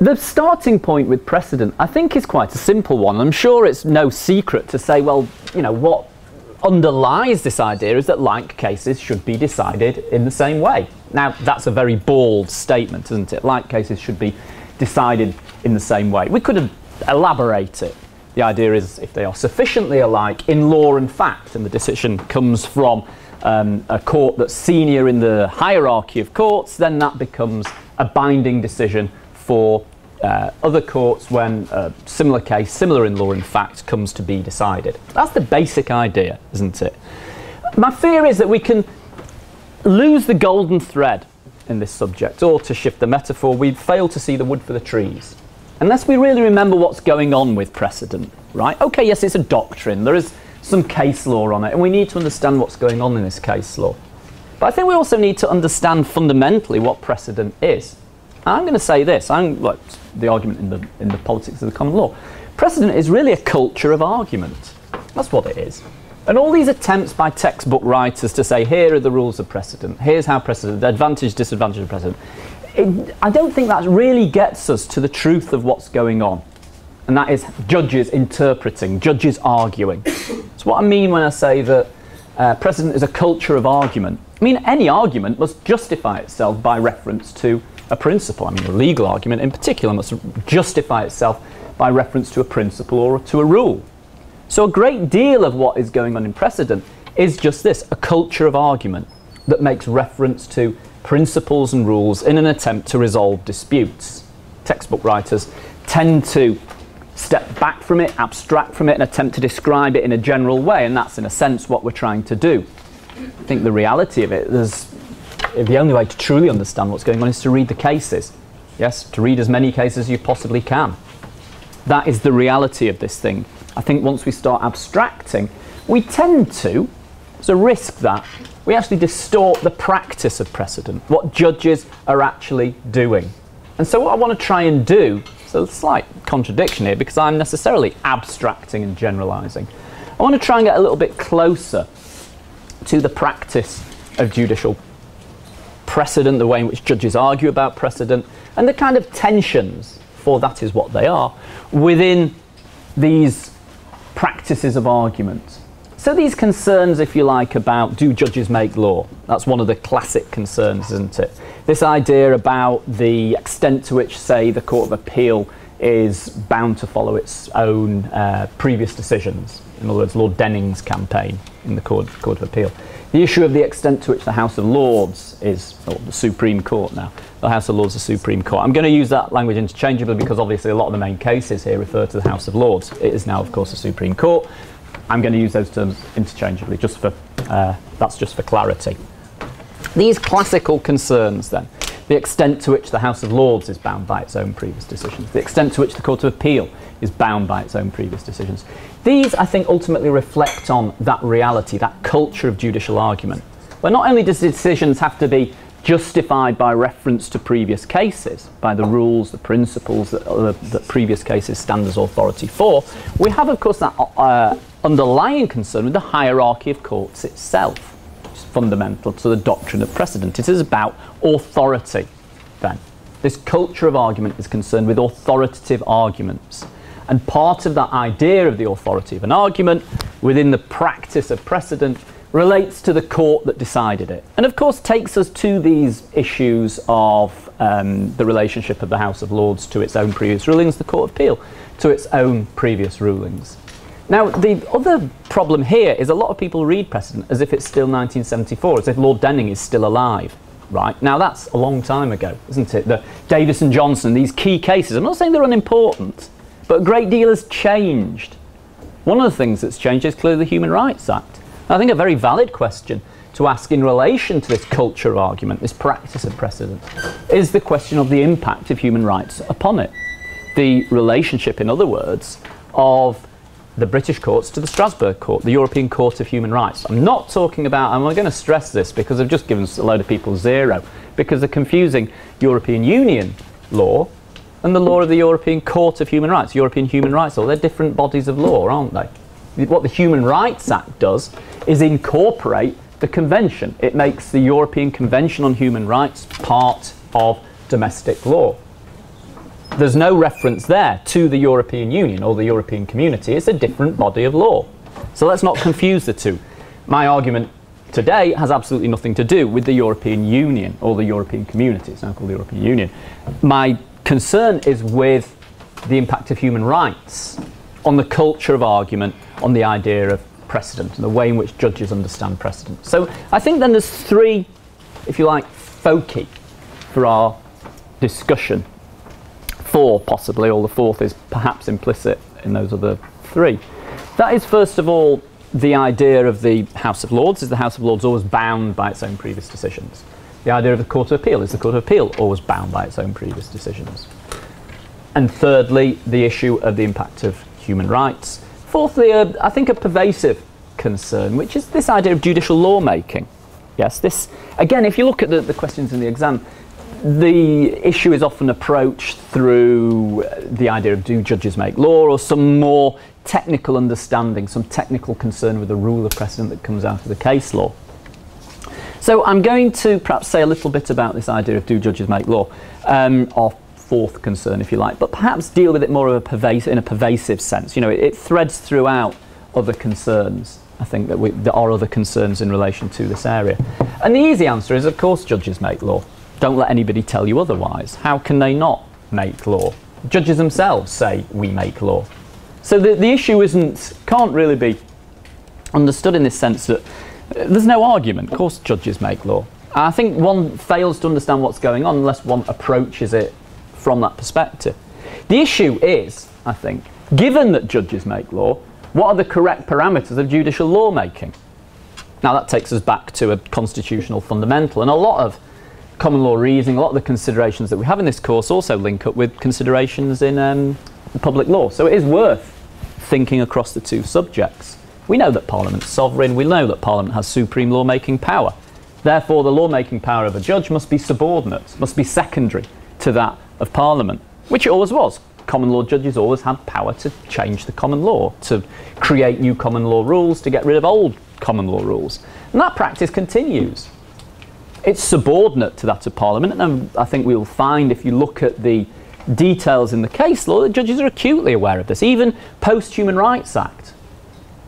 The starting point with precedent, I think, is quite a simple one. I'm sure it's no secret to say, well, you know, what underlies this idea is that like cases should be decided in the same way. Now, that's a very bald statement, isn't it? Like cases should be decided in the same way. We could elaborate it. The idea is if they are sufficiently alike in law and fact, and the decision comes from a court that's senior in the hierarchy of courts, then that becomes a binding decision for other courts when a similar case, similar in law and fact, comes to be decided. That's the basic idea, isn't it? My fear is that we can lose the golden thread in this subject, or to shift the metaphor, we fail to see the wood for the trees. Unless we really remember what's going on with precedent, right? Okay, yes, it's a doctrine, there is some case law on it, and we need to understand what's going on in this case law. But I think we also need to understand fundamentally what precedent is. And I'm going to say this, like the argument in the politics of the common law. Precedent is really a culture of argument. That's what it is. And all these attempts by textbook writers to say, here are the rules of precedent, here's how precedent, the advantage, disadvantage of precedent, I don't think that really gets us to the truth of what's going on. And that is judges interpreting, judges arguing. So what I mean when I say that precedent is a culture of argument, I mean any argument must justify itself by reference to a principle. I mean a legal argument in particular must justify itself by reference to a principle or to a rule. So a great deal of what is going on in precedent is just this, a culture of argument that makes reference to principles and rules in an attempt to resolve disputes. Textbook writers tend to step back from it, abstract from it, and attempt to describe it in a general way, and that's in a sense what we're trying to do. I think the reality of it is the only way to truly understand what's going on is to read the cases. Yes, to read as many cases as you possibly can. That is the reality of this thing. I think once we start abstracting, we tend to, there's a risk that we actually distort the practice of precedent, what judges are actually doing. And so what I want to try and do, so a slight contradiction here because I'm necessarily abstracting and generalising. I want to try and get a little bit closer to the practice of judicial precedent, the way in which judges argue about precedent, and the kind of tensions, for that is what they are, within these practices of argument. So these concerns, if you like, about do judges make law? That's one of the classic concerns, isn't it? This idea about the extent to which, say, the Court of Appeal is bound to follow its own previous decisions. In other words, Lord Denning's campaign in the Court of Appeal. The issue of the extent to which the House of Lords is, or the Supreme Court now, the House of Lords is the Supreme Court. I'm going to use that language interchangeably because obviously a lot of the main cases here refer to the House of Lords. It is now, of course, the Supreme Court. I'm going to use those terms interchangeably, just for that's just for clarity. These classical concerns, then, the extent to which the House of Lords is bound by its own previous decisions, the extent to which the Court of Appeal is bound by its own previous decisions. These, I think, ultimately reflect on that reality, that culture of judicial argument, where not only does decisions have to be justified by reference to previous cases, by the rules, the principles that previous cases stand as authority for, we have, of course, that underlying concern with the hierarchy of courts itself, which is fundamental to the doctrine of precedent. It is about authority, then. This culture of argument is concerned with authoritative arguments. And part of that idea of the authority of an argument within the practice of precedent relates to the court that decided it. And of course takes us to these issues of the relationship of the House of Lords to its own previous rulings, the Court of Appeal to its own previous rulings. Now, the other problem here is a lot of people read precedent as if it's still 1974, as if Lord Denning is still alive. Right? Now, that's a long time ago, isn't it? The Davis and Johnson, these key cases, I'm not saying they're unimportant, but a great deal has changed. One of the things that's changed is clearly the Human Rights Act. I think a very valid question to ask in relation to this culture of argument, this practice of precedent, is the question of the impact of human rights upon it. The relationship, in other words, of the British courts to the Strasbourg Court, the European Court of Human Rights. I'm not talking about, and we're going to stress this because I've just given a load of people zero, because they're confusing European Union law and the law of the European Court of Human Rights, European Human Rights law. They're different bodies of law, aren't they? What the Human Rights Act does is incorporate the convention. It makes the European Convention on Human Rights part of domestic law. There's no reference there to the European Union or the European Community. It's a different body of law. So let's not confuse the two. My argument today has absolutely nothing to do with the European Union or the European Community. It's now called the European Union. My concern is with the impact of human rights on the culture of argument, on the idea of precedent and the way in which judges understand precedent. So I think then there's three, if you like, foci for our discussion. Four, possibly, or the fourth is perhaps implicit in those other three. That is, first of all, the idea of the House of Lords. Is the House of Lords always bound by its own previous decisions? The idea of the Court of Appeal. Is the Court of Appeal always bound by its own previous decisions? And thirdly, the issue of the impact of human rights. Fourthly, I think a pervasive concern, which is this idea of judicial lawmaking. Yes, this, again, if you look at the questions in the exam, the issue is often approached through the idea of do judges make law, or some more technical understanding, some technical concern with the rule of precedent that comes out of the case law. So I'm going to perhaps say a little bit about this idea of do judges make law, our fourth concern, if you like, but perhaps deal with it more of in a pervasive sense. You know, it threads throughout other concerns. I think that there are other concerns in relation to this area. And the easy answer is, of course, judges make law. Don't let anybody tell you otherwise. How can they not make law? Judges themselves say we make law. So the issue can't really be understood in this sense that there's no argument. Of course judges make law. I think one fails to understand what's going on unless one approaches it from that perspective. The issue is, I think, given that judges make law, what are the correct parameters of judicial lawmaking? Now that takes us back to a constitutional fundamental, and a lot of common law reasoning, a lot of the considerations that we have in this course also link up with considerations in public law. So it is worth thinking across the two subjects. We know that Parliament's sovereign, we know that Parliament has supreme lawmaking power. Therefore, the lawmaking power of a judge must be subordinate, must be secondary to that of Parliament, which it always was. Common law judges always had power to change the common law, to create new common law rules, to get rid of old common law rules. And that practice continues. It's subordinate to that of Parliament, and I think we'll find if you look at the details in the case law that judges are acutely aware of this, even post-Human Rights Act,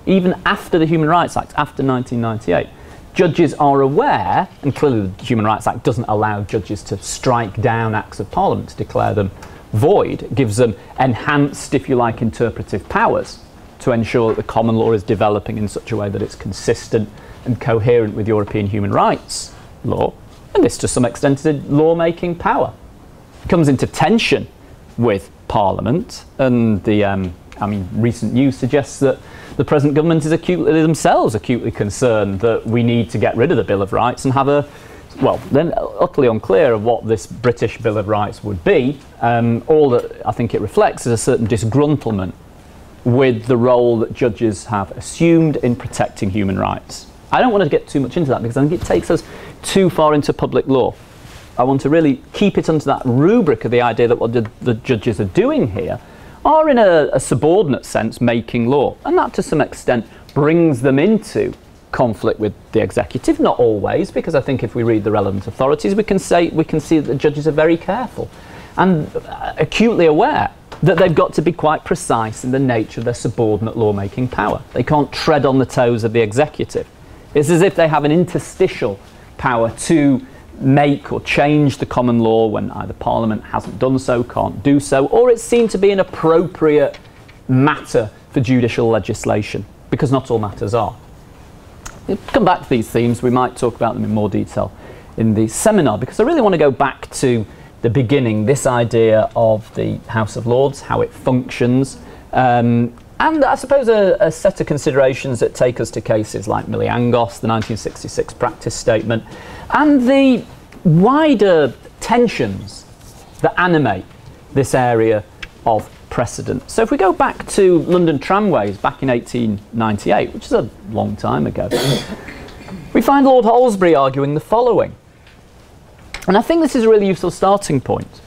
even after the Human Rights Act, after 1998. Judges are aware, and clearly the Human Rights Act doesn't allow judges to strike down acts of Parliament, to declare them void. It gives them enhanced, if you like, interpretive powers to ensure that the common law is developing in such a way that it's consistent and coherent with European human rights law, and this to some extent is a lawmaking power. It comes into tension with Parliament, and the recent news suggests that the present government is themselves acutely concerned that we need to get rid of the Bill of Rights and have then utterly unclear of what this British Bill of Rights would be. All that I think it reflects is a certain disgruntlement with the role that judges have assumed in protecting human rights. I don't want to get too much into that because I think it takes us too far into public law. I want to really keep it under that rubric of the idea that what the judges are doing here are in a subordinate sense making law, and that to some extent brings them into conflict with the executive. Not always, because I think if we read the relevant authorities we can see that the judges are very careful and acutely aware that they've got to be quite precise in the nature of their subordinate lawmaking power. They can't tread on the toes of the executive. It's as if they have an interstitial power to make or change the common law when either Parliament hasn't done so, can't do so, or it's seen to be an appropriate matter for judicial legislation, because not all matters are. We'll come back to these themes. We might talk about them in more detail in the seminar, because I really want to go back to the beginning, this idea of the House of Lords, how it functions, and I suppose a set of considerations that take us to cases like Miliangos, the 1966 practice statement, and the wider tensions that animate this area of precedent. So if we go back to London Tramways back in 1898, which is a long time ago, we find Lord Halsbury arguing the following. And I think this is a really useful starting point.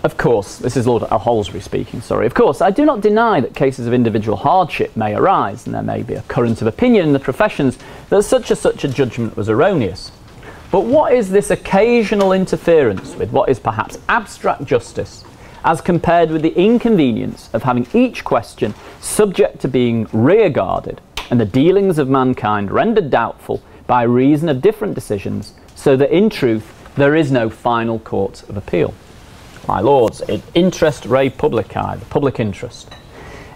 Of course, this is Lord Halsbury speaking, sorry. Of course, I do not deny that cases of individual hardship may arise, and there may be a current of opinion in the professions that such a judgment was erroneous. But what is this occasional interference with what is perhaps abstract justice as compared with the inconvenience of having each question subject to being rear-guarded and the dealings of mankind rendered doubtful by reason of different decisions, so that in truth there is no final court of appeal. My lords, in interest re publicae, the public interest,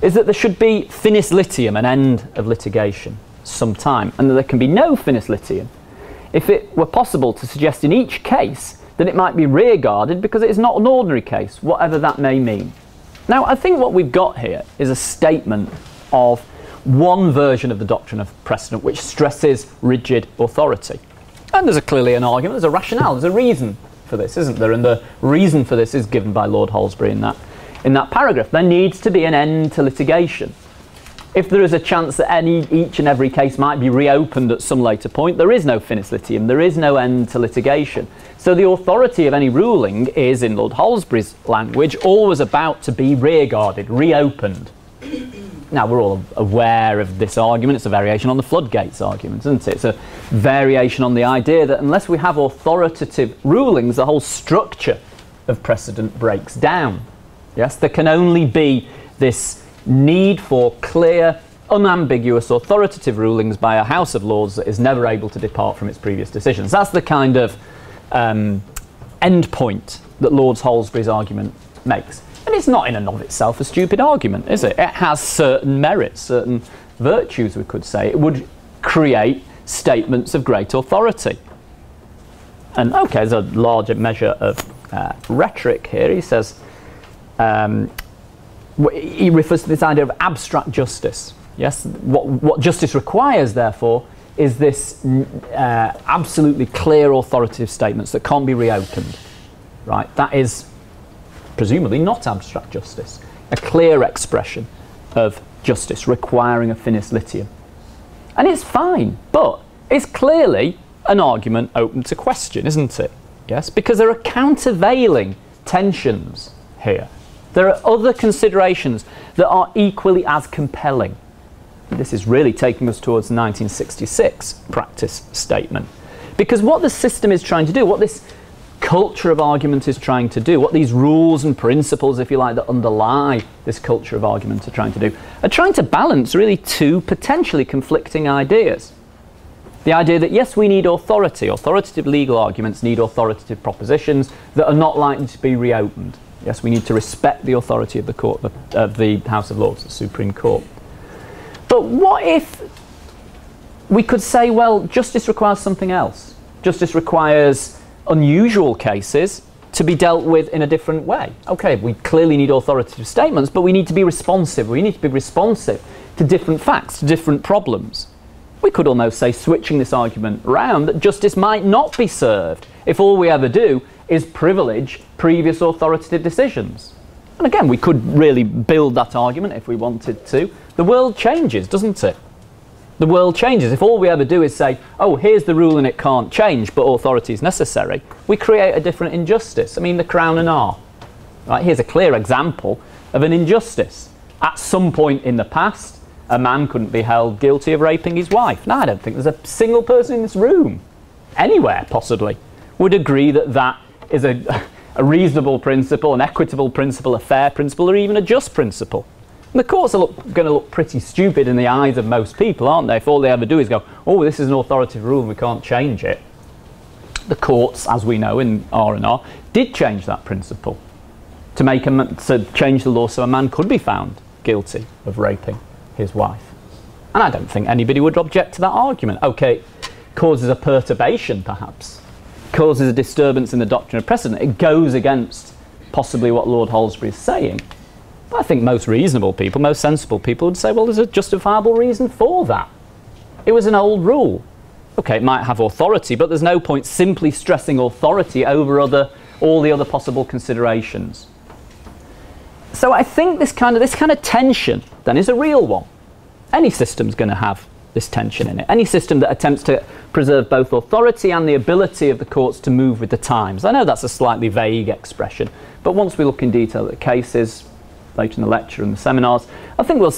is that there should be finis litium, an end of litigation, sometime, and that there can be no finis litium if it were possible to suggest in each case that it might be rear-guarded because it is not an ordinary case, whatever that may mean. Now, I think what we've got here is a statement of one version of the doctrine of precedent which stresses rigid authority. And there's clearly an argument, there's a rationale, there's a reason for this, isn't there? And the reason for this is given by Lord Halsbury in that paragraph. There needs to be an end to litigation. If there is a chance that each and every case might be reopened at some later point, there is no finis litium, there is no end to litigation. So the authority of any ruling is, in Lord Halsbury's language, always about to be rear-guarded, reopened. Now, we're all aware of this argument. It's a variation on the floodgates argument, isn't it? It's a variation on the idea that unless we have authoritative rulings, the whole structure of precedent breaks down. Yes, there can only be this need for clear, unambiguous, authoritative rulings by a House of Lords that is never able to depart from its previous decisions. That's the kind of end point that Lord Halsbury's argument makes. And it's not in and of itself a stupid argument, is it? It has certain merits, certain virtues, we could say. It would create statements of great authority. And okay, there's a larger measure of rhetoric here. He says, he refers to this idea of abstract justice. Yes, what justice requires, therefore, is this absolutely clear authoritative statements that can't be reopened. Right? That is presumably not abstract justice. A clear expression of justice requiring a finis litium. And it's fine, but it's clearly an argument open to question, isn't it? Yes, because there are countervailing tensions here. There are other considerations that are equally as compelling. This is really taking us towards the 1966 practice statement. Because what the system is trying to do, what this culture of argument is trying to do, what these rules and principles, if you like, that underlie this culture of argument are trying to do, are trying to balance really two potentially conflicting ideas. The idea that, yes, we need authority. Authoritative legal arguments need authoritative propositions that are not likely to be reopened. Yes, we need to respect the authority of the court, of the House of Lords, the Supreme Court. But what if we could say, well, justice requires something else? Justice requires unusual cases to be dealt with in a different way. Okay, we clearly need authoritative statements, but we need to be responsive. We need to be responsive to different facts, to different problems. We could almost say, switching this argument around, that justice might not be served if all we ever do is privilege previous authoritative decisions. And again, we could really build that argument if we wanted to. The world changes, doesn't it? The world changes. If all we ever do is say, oh, here's the rule and it can't change, but authority is necessary, we create a different injustice. I mean, the Crown and R. Right, here's a clear example of an injustice. At some point in the past, a man couldn't be held guilty of raping his wife. Now, I don't think there's a single person in this room, anywhere possibly, would agree that that is a reasonable principle, an equitable principle, a fair principle, or even a just principle. And the courts are going to look pretty stupid in the eyes of most people, aren't they, if all they ever do is go, oh, this is an authoritative rule and we can't change it. The courts, as we know in R&R, did change that principle to change the law so a man could be found guilty of raping his wife. And I don't think anybody would object to that argument. Okay, it causes a perturbation, perhaps. Causes a disturbance in the doctrine of precedent. It goes against possibly what Lord Halsbury is saying. But I think most reasonable people, most sensible people would say, well, there's a justifiable reason for that. It was an old rule. Okay, it might have authority, but there's no point simply stressing authority over all the other possible considerations. So I think this kind of tension then is a real one. Any system's going to have this tension in it. Any system that attempts to preserve both authority and the ability of the courts to move with the times. I know that's a slightly vague expression, but once we look in detail at the cases, later in the lecture and the seminars, I think we'll